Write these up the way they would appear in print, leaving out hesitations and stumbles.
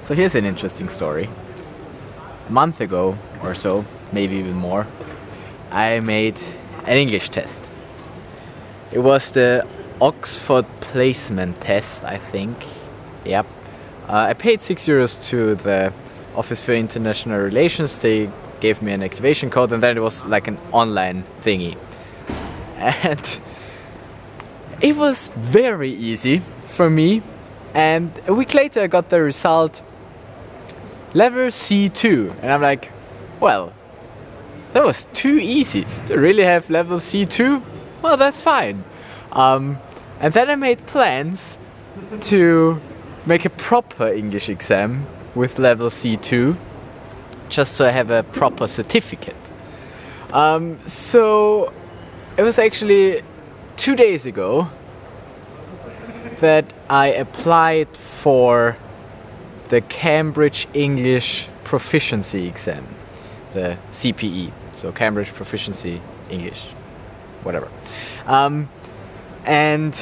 So here's an interesting story. A month ago or so, maybe even more, I made an English test. It was the Oxford placement test, I think. Yep. I paid €6 to the Office for International Relations. They gave me an activation code, and then it was like an online thingy. And it was very easy for me. And a week later I got the result, level C2. And I'm like, well, that was too easy. To really have level C2? Well, that's fine. And then I made plans to make a proper English exam with level C2, just so I have a proper certificate. So it was actually 2 days ago that I applied for the Cambridge English Proficiency exam, the CPE, so Cambridge Proficiency English, whatever. And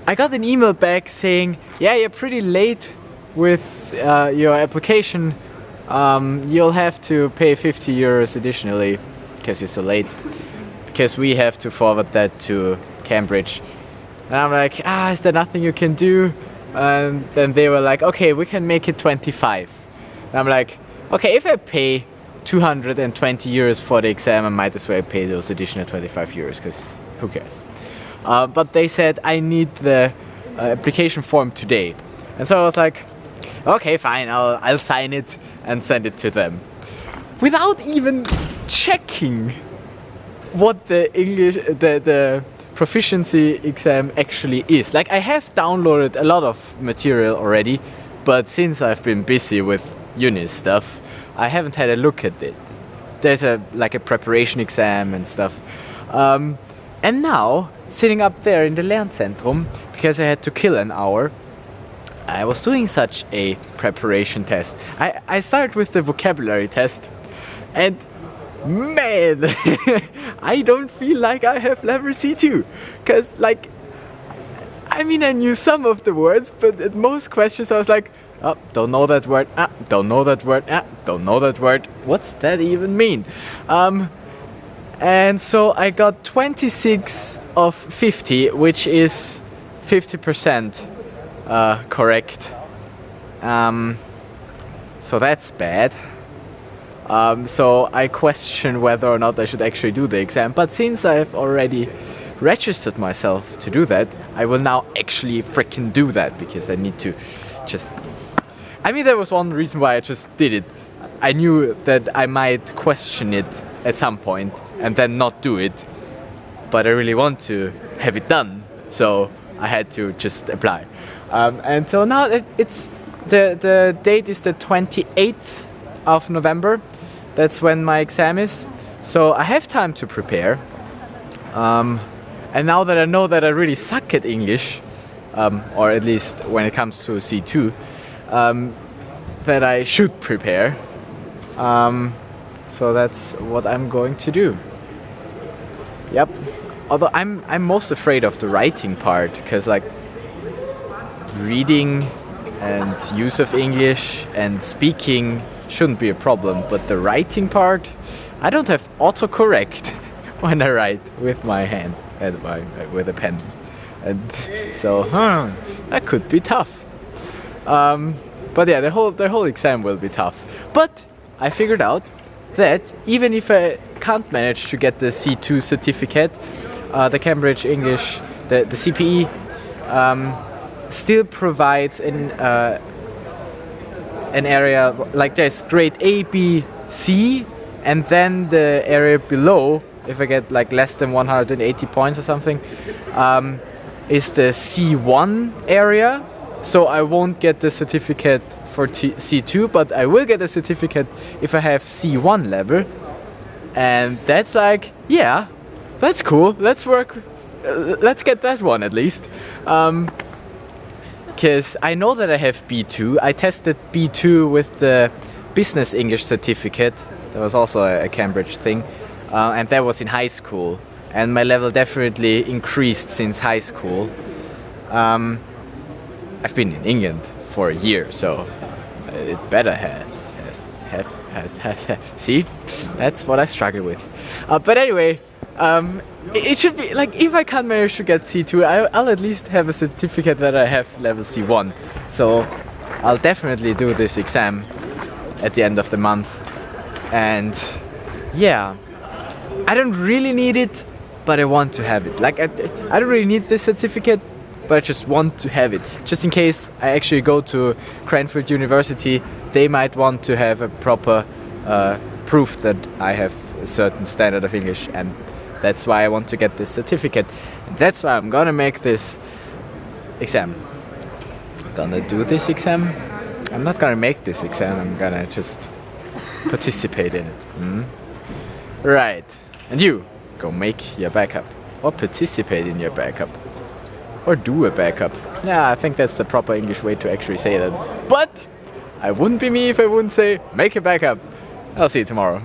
I got an email back saying, yeah, you're pretty late with your application. You'll have to pay €50 additionally because you're so late, because we have to forward that to Cambridge. And I'm like, is there nothing you can do? And then they were like, okay, we can make it 25. And I'm like, okay, if I pay €220 for the exam, I might as well pay those additional €25 because who cares? But they said I need the application form today. And so I was like, okay, fine, I'll sign it and send it to them. Without even checking what the proficiency exam actually is. Like, I have downloaded a lot of material already, but since I've been busy with uni stuff, I haven't had a look at it. There's a preparation exam and stuff. And now, sitting up there in the Lernzentrum, because I had to kill an hour, I was doing such a preparation test. I started with the vocabulary test, and man, I don't feel like I have level C2. Because, I knew some of the words, but at most questions I was like, oh, don't know that word, don't know that word, don't know that word. What's that even mean? And so I got 26 of 50, which is 50% correct. So that's bad. So I question whether or not I should actually do the exam. But since I've already registered myself to do that, I will now actually freaking do that, because I need to just... there was one reason why I just did it. I knew that I might question it at some point and then not do it, but I really want to have it done, so I had to just apply. And so now it's the date is the 28th of November. That's when my exam is, so I have time to prepare. And now that I know that I really suck at English, or at least when it comes to C2, that I should prepare. So that's what I'm going to do. Yep. Although I'm most afraid of the writing part, because reading and use of English and speaking shouldn't be a problem, but the writing part, I don't have autocorrect when I write with my hand and with a pen, and so that could be tough. But yeah, the whole exam will be tough. But I figured out that even if I can't manage to get the C2 certificate, the Cambridge English, the CPE, still provides an area, there's grade A, B, C, and then the area below, if I get less than 180 points or something, is the C1 area. So I won't get the certificate for C2, but I will get a certificate if I have C1 level. And that's yeah, that's cool. Let's get that one at least. Because I know that I have B2. I tested B2 with the Business English certificate. That was also a Cambridge thing. And that was in high school. And my level definitely increased since high school. I've been in England for a year, so It better has. See, that's what I struggle with. But anyway, it should be like if I can't manage to get C2, I'll at least have a certificate that I have level C1. So I'll definitely do this exam at the end of the month. And yeah, I don't really need it, but I want to have it. Like I don't really need this certificate, but I just want to have it. Just in case I actually go to Cranfield University, they might want to have a proper proof that I have a certain standard of English, and that's why I want to get this certificate. And that's why I'm gonna make this exam. Gonna do this exam. I'm not gonna make this exam, I'm gonna just participate in it. Right. And you, go make your backup. Or participate in your backup. Or do a backup. Yeah, I think that's the proper English way to actually say that. But I wouldn't be me if I wouldn't say make a backup. I'll see you tomorrow.